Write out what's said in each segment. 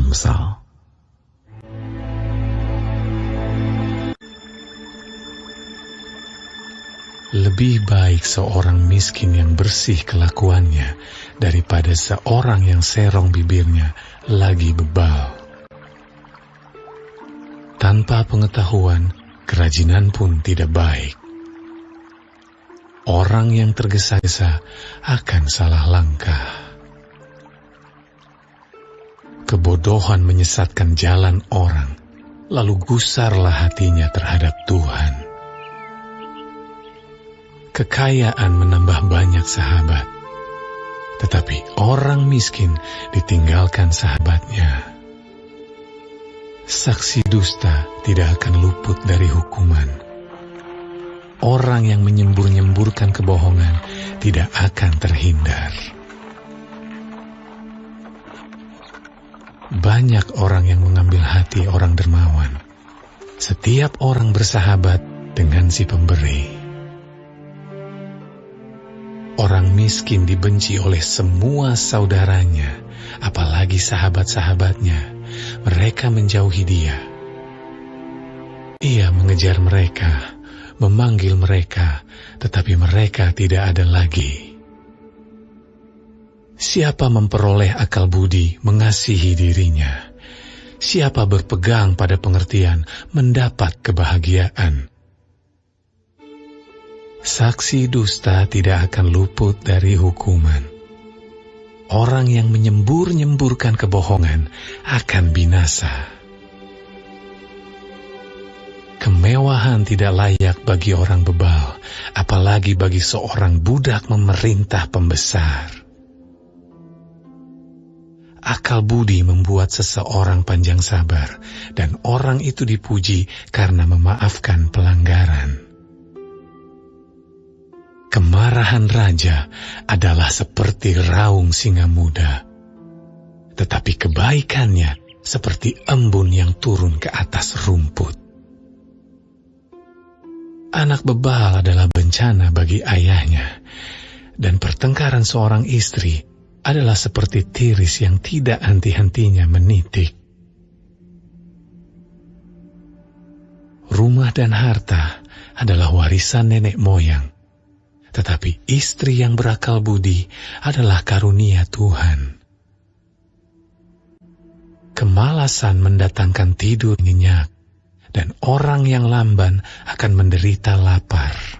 Amsal. Lebih baik seorang miskin yang bersih kelakuannya daripada seorang yang serong bibirnya lagi bebal. Tanpa pengetahuan, kerajinan pun tidak baik. Orang yang tergesa-gesa akan salah langkah. Kebodohan menyesatkan jalan orang, lalu gusarlah hatinya terhadap Tuhan. Kekayaan menambah banyak sahabat, tetapi orang miskin ditinggalkan sahabatnya. Saksi dusta tidak akan luput dari hukuman. Orang yang menyembur-nyemburkan kebohongan tidak akan terhindar. Banyak orang yang mengambil hati orang dermawan. Setiap orang bersahabat dengan si pemberi. Orang miskin dibenci oleh semua saudaranya, apalagi sahabat-sahabatnya. Mereka menjauhi dia. Ia mengejar mereka, memanggil mereka, tetapi mereka tidak ada lagi. Siapa memperoleh akal budi mengasihi dirinya. Siapa berpegang pada pengertian mendapat kebahagiaan. Saksi dusta tidak akan luput dari hukuman. Orang yang menyembur-nyemburkan kebohongan akan binasa. Kemewahan tidak layak bagi orang bebal, apalagi bagi seorang budak memerintah pembesar. Akal budi membuat seseorang panjang sabar, dan orang itu dipuji karena memaafkan pelanggaran. Kemarahan raja adalah seperti raung singa muda, tetapi kebaikannya seperti embun yang turun ke atas rumput. Anak bebal adalah bencana bagi ayahnya, dan pertengkaran seorang istri adalah seperti tiris yang tidak henti-hentinya menitik. Rumah dan harta adalah warisan nenek moyang, tetapi istri yang berakal budi adalah karunia Tuhan. Kemalasan mendatangkan tidur nyenyak, dan orang yang lamban akan menderita lapar.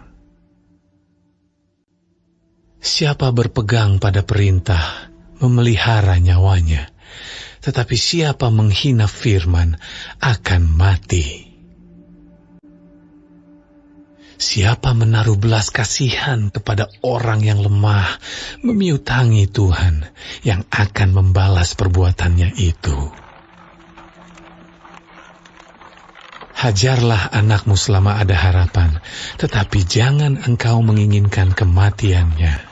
Siapa berpegang pada perintah, memelihara nyawanya, tetapi siapa menghina firman akan mati. Siapa menaruh belas kasihan kepada orang yang lemah, memiutangi Tuhan yang akan membalas perbuatannya itu. Hajarlah anakmu selama ada harapan, tetapi jangan engkau menginginkan kematiannya.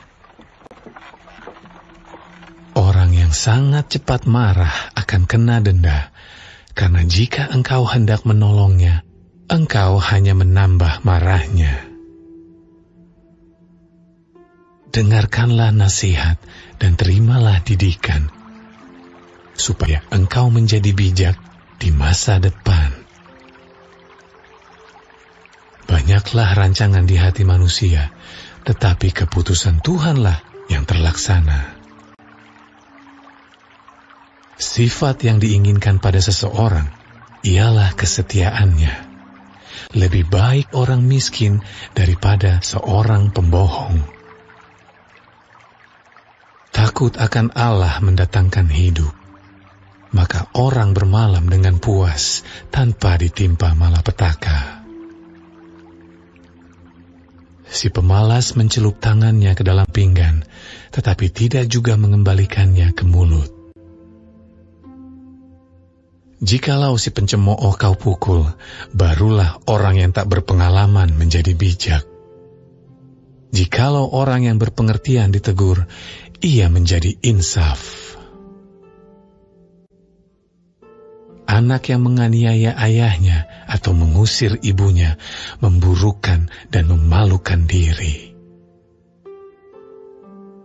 Orang yang sangat cepat marah akan kena denda, karena jika engkau hendak menolongnya, engkau hanya menambah marahnya. Dengarkanlah nasihat dan terimalah didikan, supaya engkau menjadi bijak di masa depan. Banyaklah rancangan di hati manusia, tetapi keputusan Tuhanlah yang terlaksana. Sifat yang diinginkan pada seseorang ialah kesetiaannya. Lebih baik orang miskin daripada seorang pembohong. Takut akan Allah mendatangkan hidup, maka orang bermalam dengan puas tanpa ditimpa malapetaka. Si pemalas mencelup tangannya ke dalam pinggan, tetapi tidak juga mengembalikannya ke mulut. Jikalau si pencemooh kau pukul, barulah orang yang tak berpengalaman menjadi bijak. Jikalau orang yang berpengertian ditegur, ia menjadi insaf. Anak yang menganiaya ayahnya atau mengusir ibunya memburukan dan memalukan diri.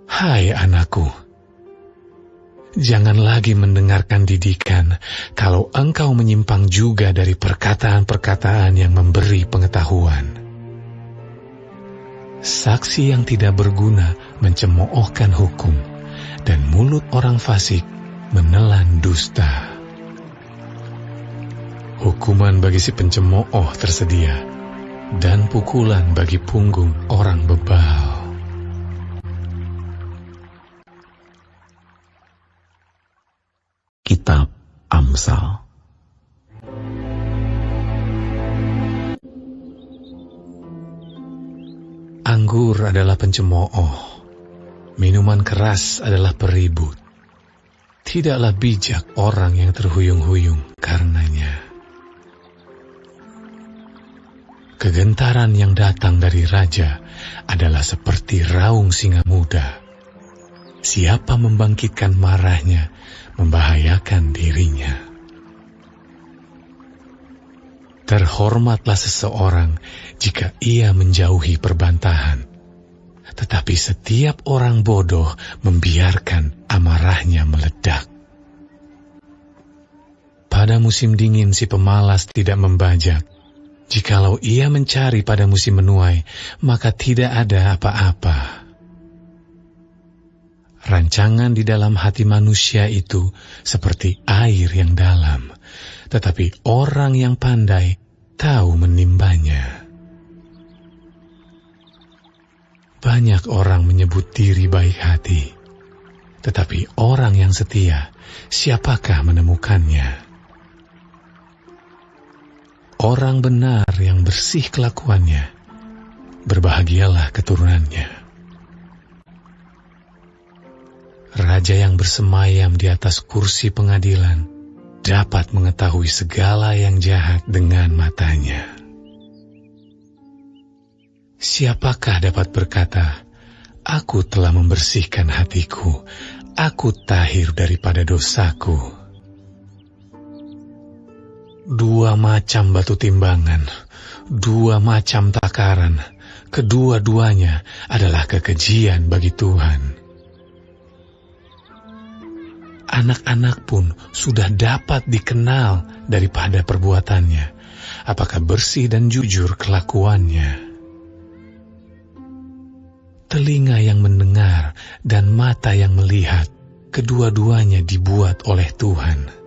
Hai anakku, Jangan lagi mendengarkan didikan kalau engkau menyimpang juga dari perkataan-perkataan yang memberi pengetahuan. Saksi yang tidak berguna mencemoohkan hukum, dan mulut orang fasik menelan dusta. Hukuman bagi si pencemooh tersedia, dan pukulan bagi punggung orang bebal. Kitab Amsal. Anggur adalah pencemooh, minuman keras adalah peribut. Tidaklah bijak orang yang terhuyung-huyung karenanya. Kegentaran yang datang dari raja adalah seperti raung singa muda. Siapa membangkitkan marahnya, membahayakan dirinya. Terhormatlah seseorang jika ia menjauhi perbantahan, tetapi setiap orang bodoh membiarkan amarahnya meledak. Pada musim dingin si pemalas tidak membajak. Jikalau ia mencari pada musim menuai, maka tidak ada apa-apa. Rancangan di dalam hati manusia itu seperti air yang dalam, tetapi orang yang pandai tahu menimbanya. Banyak orang menyebut diri baik hati, tetapi orang yang setia, siapakah menemukannya? Orang benar yang bersih kelakuannya, berbahagialah keturunannya. Raja yang bersemayam di atas kursi pengadilan dapat mengetahui segala yang jahat dengan matanya. Siapakah dapat berkata, "Aku telah membersihkan hatiku, aku tahir daripada dosaku"? Dua macam batu timbangan, dua macam takaran, kedua-duanya adalah kekejian bagi Tuhan. Anak-anak pun sudah dapat dikenal daripada perbuatannya, apakah bersih dan jujur kelakuannya. Telinga yang mendengar dan mata yang melihat, kedua-duanya dibuat oleh Tuhan.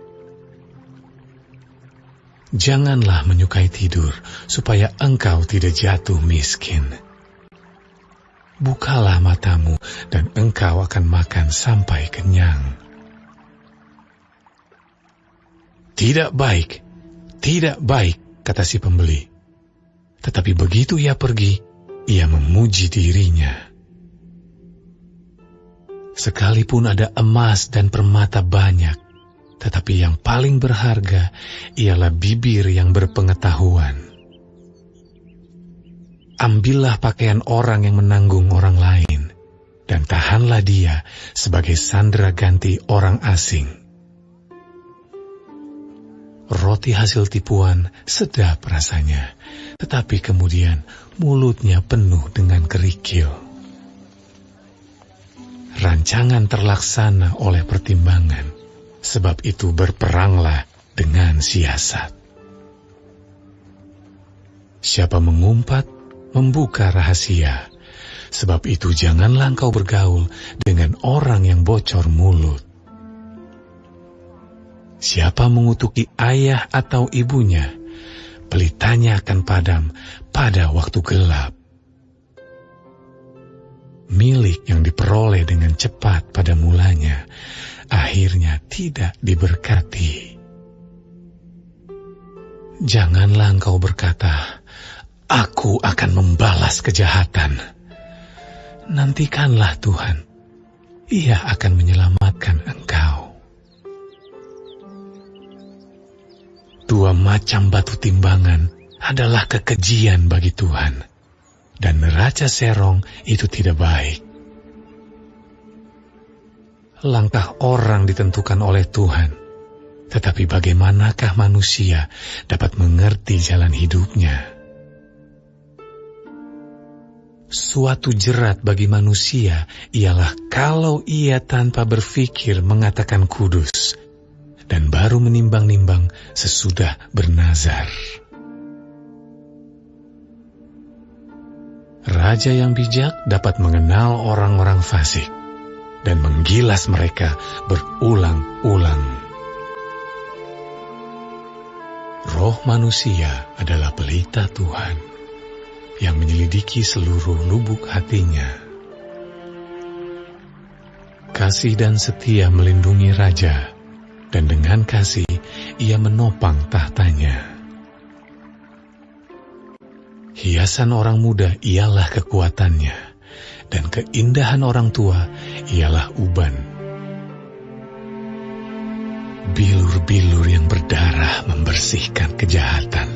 Janganlah menyukai tidur, supaya engkau tidak jatuh miskin. Bukalah matamu, dan engkau akan makan sampai kenyang. Tidak baik, kata si pembeli. Tetapi begitu ia pergi, ia memuji dirinya. Sekalipun ada emas dan permata banyak, tetapi yang paling berharga ialah bibir yang berpengetahuan. Ambillah pakaian orang yang menanggung orang lain, dan tahanlah dia sebagai sandera ganti orang asing. Roti hasil tipuan sedap rasanya, tetapi kemudian mulutnya penuh dengan kerikil. Rancangan terlaksana oleh pertimbangan, sebab itu berperanglah dengan siasat. Siapa mengumpat, membuka rahasia, sebab itu janganlah engkau bergaul dengan orang yang bocor mulut. Siapa mengutuki ayah atau ibunya, pelitanya akan padam pada waktu gelap. Milik yang diperoleh dengan cepat pada mulanya, akhirnya tidak diberkati. Janganlah engkau berkata, "Aku akan membalas kejahatan." Nantikanlah Tuhan, Ia akan menyelamatkan engkau. Dua macam batu timbangan adalah kekejian bagi Tuhan, dan neraca serong itu tidak baik. Langkah orang ditentukan oleh Tuhan, tetapi bagaimanakah manusia dapat mengerti jalan hidupnya? Suatu jerat bagi manusia ialah kalau ia tanpa berfikir mengatakan kudus, dan baru menimbang-nimbang sesudah bernazar. Raja yang bijak dapat mengenal orang-orang fasik dan menggilas mereka berulang-ulang. Roh manusia adalah pelita Tuhan yang menyelidiki seluruh lubuk hatinya. Kasih dan setia melindungi raja, dan dengan kasih ia menopang tahtanya. Hiasan orang muda ialah kekuatannya, dan keindahan orang tua ialah uban. Bilur-bilur yang berdarah membersihkan kejahatan,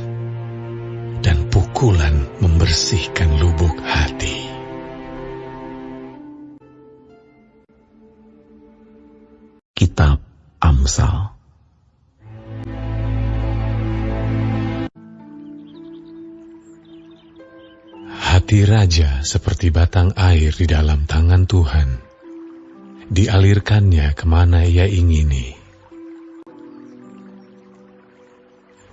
dan pukulan membersihkan lubuk hati. Kitab Amsal. Hati raja seperti batang air di dalam tangan Tuhan. Dialirkannya kemana ia ingini.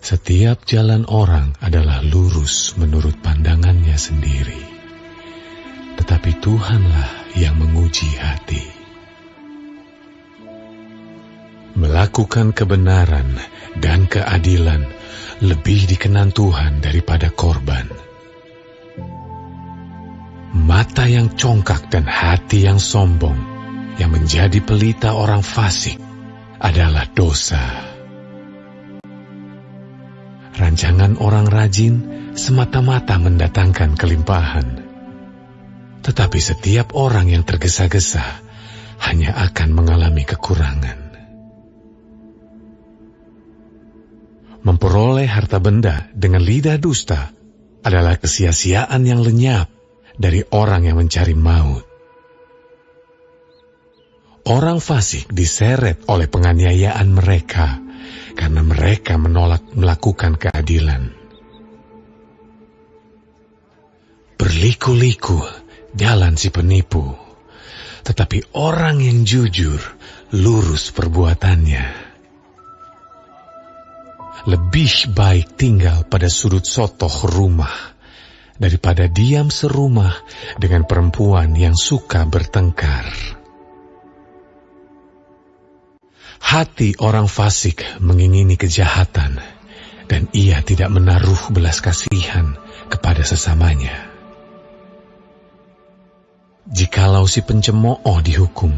Setiap jalan orang adalah lurus menurut pandangannya sendiri. Tetapi Tuhanlah yang menguji hati. Melakukan kebenaran dan keadilan lebih dikenan Tuhan daripada korban. Mata yang congkak dan hati yang sombong, yang menjadi pelita orang fasik, adalah dosa. Rancangan orang rajin semata-mata mendatangkan kelimpahan. Tetapi setiap orang yang tergesa-gesa hanya akan mengalami kekurangan. Memperoleh harta benda dengan lidah dusta adalah kesia-siaan yang lenyap dari orang yang mencari maut. Orang fasik diseret oleh penganiayaan mereka karena mereka menolak melakukan keadilan. Berliku-liku jalan si penipu, tetapi orang yang jujur lurus perbuatannya. Lebih baik tinggal pada sudut sotoh rumah daripada diam serumah dengan perempuan yang suka bertengkar. Hati orang fasik mengingini kejahatan, dan ia tidak menaruh belas kasihan kepada sesamanya. Jikalau si pencemooh dihukum,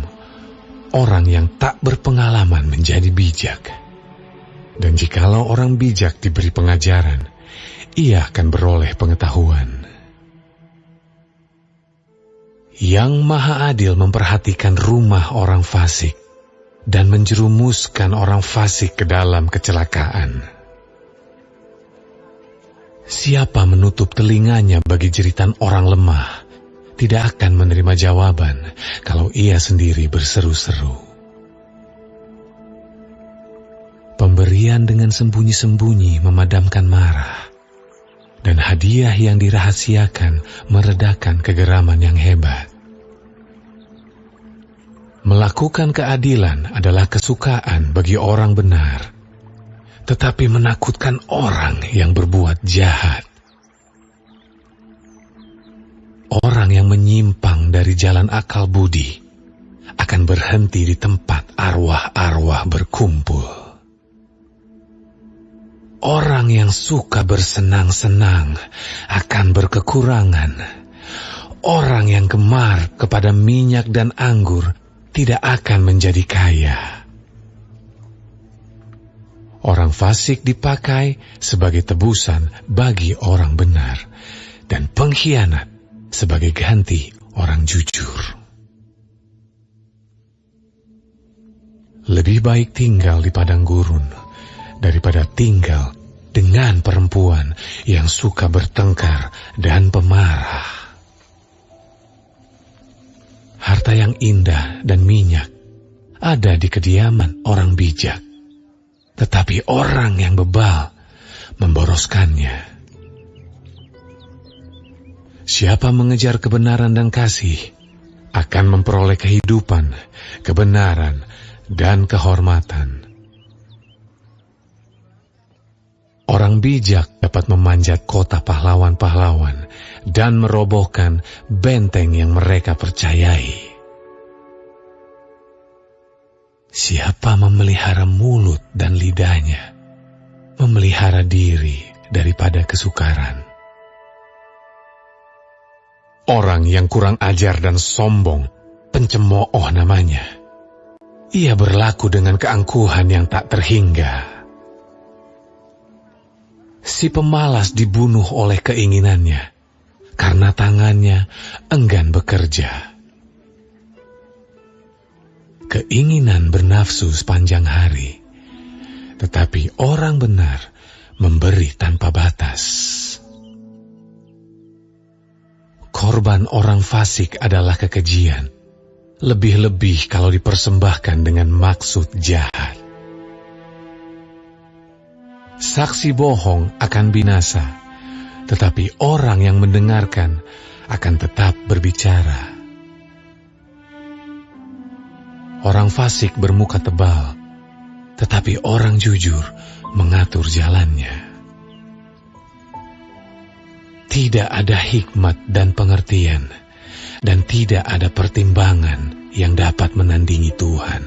orang yang tak berpengalaman menjadi bijak. Dan jikalau orang bijak diberi pengajaran, ia akan beroleh pengetahuan. Yang Maha Adil memperhatikan rumah orang fasik, dan menjerumuskan orang fasik ke dalam kecelakaan. Siapa menutup telinganya bagi jeritan orang lemah, tidak akan menerima jawaban kalau ia sendiri berseru-seru. Pemberian dengan sembunyi-sembunyi memadamkan marah, dan hadiah yang dirahasiakan meredakan kegeraman yang hebat. Melakukan keadilan adalah kesukaan bagi orang benar, tetapi menakutkan orang yang berbuat jahat. Orang yang menyimpang dari jalan akal budi akan berhenti di tempat arwah-arwah berkumpul. Orang yang suka bersenang-senang akan berkekurangan. Orang yang gemar kepada minyak dan anggur tidak akan menjadi kaya. Orang fasik dipakai sebagai tebusan bagi orang benar, dan pengkhianat sebagai ganti orang jujur. Lebih baik tinggal di padang gurun daripada tinggal dengan perempuan yang suka bertengkar dan pemarah. Harta yang indah dan minyak ada di kediaman orang bijak, tetapi orang yang bebal memboroskannya. Siapa mengejar kebenaran dan kasih akan memperoleh kehidupan, kebenaran, dan kehormatan. Orang bijak dapat memanjat kota pahlawan-pahlawan dan merobohkan benteng yang mereka percayai. Siapa memelihara mulut dan lidahnya, memelihara diri daripada kesukaran. Orang yang kurang ajar dan sombong, pencemooh namanya. Ia berlaku dengan keangkuhan yang tak terhingga. Si pemalas dibunuh oleh keinginannya, karena tangannya enggan bekerja. Keinginan bernafsu sepanjang hari, tetapi orang benar memberi tanpa batas. Korban orang fasik adalah kekejian, lebih-lebih kalau dipersembahkan dengan maksud jahat. Saksi bohong akan binasa, tetapi orang yang mendengarkan akan tetap berbicara. Orang fasik bermuka tebal, tetapi orang jujur mengatur jalannya. Tidak ada hikmat dan pengertian, dan tidak ada pertimbangan yang dapat menandingi Tuhan.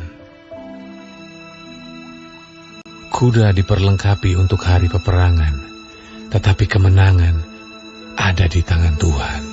Kuda diperlengkapi untuk hari peperangan, tetapi kemenangan ada di tangan Tuhan.